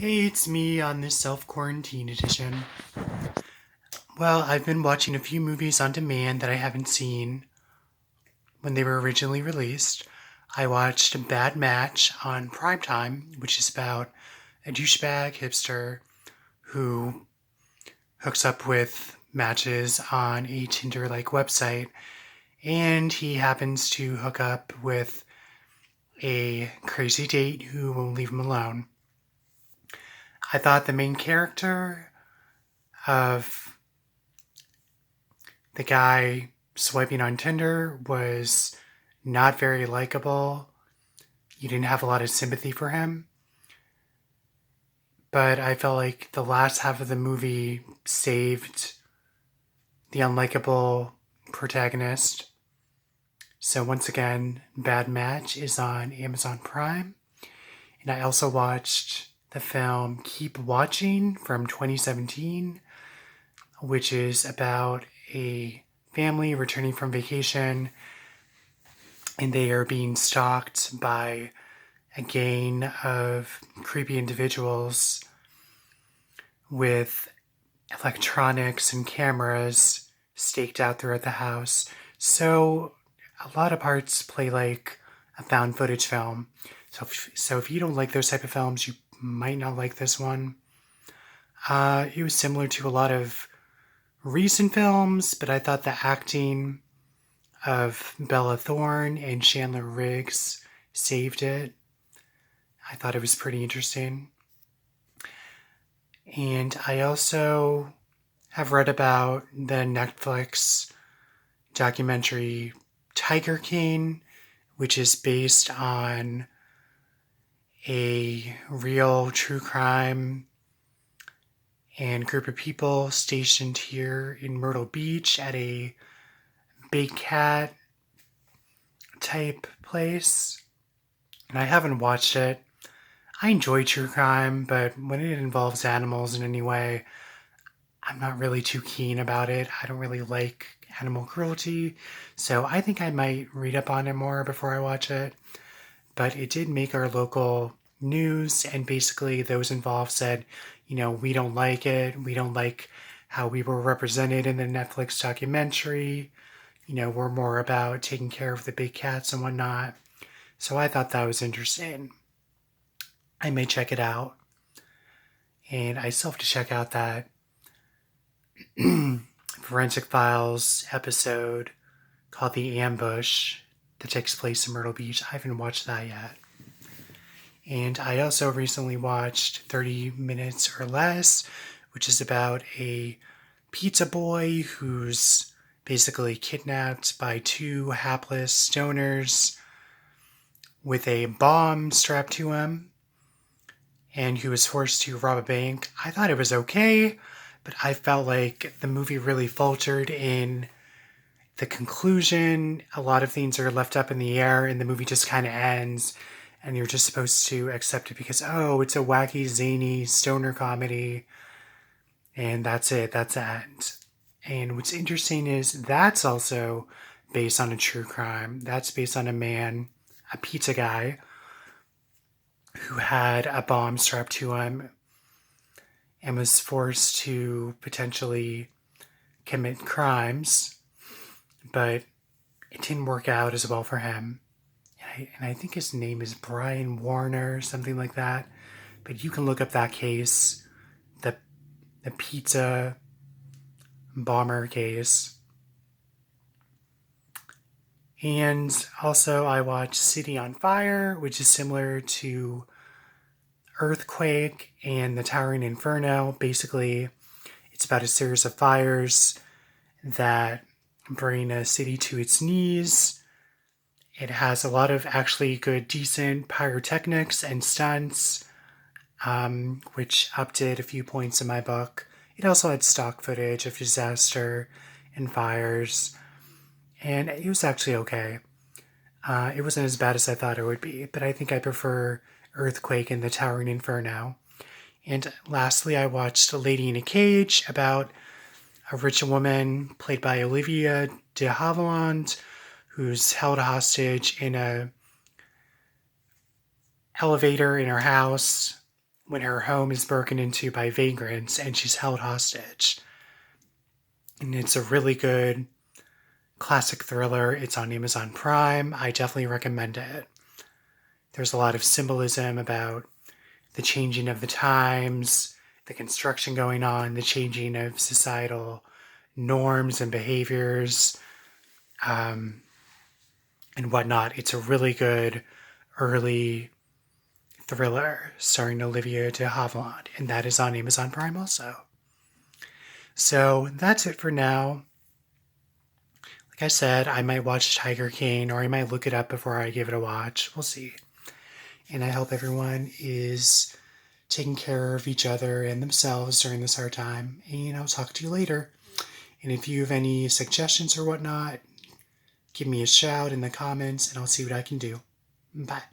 Hey, it's me on this self-quarantine edition. Well, I've been watching a few movies on demand that I haven't seen when they were originally released. I watched Bad Match on Primetime, which is about a douchebag hipster who hooks up with matches on a Tinder-like website, and he happens to hook up with a crazy date who won't leave him alone. I thought the main character of the guy swiping on Tinder was not very likable. You didn't have a lot of sympathy for him. But I felt like the last half of the movie saved the unlikable protagonist. So once again, Bad Match is on Amazon Prime. And I also watched the film Keep Watching from 2017, which is about a family returning from vacation and they are being stalked by a gang of creepy individuals with electronics and cameras staked out throughout the house. So a lot of parts play like a found footage film. So if you don't like those type of films, you might not like this one. It was similar to a lot of recent films, but I thought the acting of Bella Thorne and Chandler Riggs saved it. I thought it was pretty interesting. And I also have read about the Netflix documentary Tiger King, which is based on a real true crime and group of people stationed here in Myrtle Beach at a big cat type place. And I haven't watched it. I enjoy true crime, but when it involves animals in any way, I'm not really too keen about it. I don't really like animal cruelty, so I think I might read up on it more before I watch it. But it did make our local news, and basically those involved said, we don't like it. We don't like how we were represented in the Netflix documentary. We're more about taking care of the big cats and whatnot. So I thought that was interesting. I may check it out. And I still have to check out that Forensic Files episode called The Ambush that takes place in Myrtle Beach. I haven't watched that yet. And I also recently watched 30 Minutes or Less, which is about a pizza boy who's basically kidnapped by two hapless stoners with a bomb strapped to him and who was forced to rob a bank. I thought it was okay, but I felt like the movie really faltered in the conclusion. A lot of things are left up in the air, and the movie just kind of ends, and you're just supposed to accept it because, oh, it's a wacky, zany stoner comedy, and that's it. That's that. And what's interesting is that's also based on a true crime. That's based on a man, a pizza guy, who had a bomb strapped to him and was forced to potentially commit crimes, but it didn't work out as well for him. And I think his name is Brian Warner, something like that. But you can look up that case, the pizza bomber case. And also I watched City on Fire, which is similar to Earthquake and the Towering Inferno. Basically, it's about a series of fires that bring a city to its knees. It has a lot of actually good, decent pyrotechnics and stunts, which upped it a few points in my book. It also had stock footage of disaster and fires, and it was actually okay. It wasn't as bad as I thought it would be, but I think I prefer Earthquake and the Towering Inferno. And lastly, I watched A Lady in a Cage about a rich woman played by Olivia de Havilland who's held hostage in a elevator in her house when her home is broken into by vagrants and she's held hostage. And it's a really good classic thriller. It's on Amazon Prime. I definitely recommend it. There's a lot of symbolism about the changing of the times, the construction going on, the changing of societal norms and behaviors, and whatnot. It's a really good early thriller starring Olivia de Havilland, and that is on Amazon Prime also. So that's it for now. Like I said, I might watch Tiger King, or I might look it up before I give it a watch. We'll see. And I hope everyone is taking care of each other and themselves during this hard time. And I'll talk to you later. And if you have any suggestions or whatnot, give me a shout in the comments and I'll see what I can do. Bye.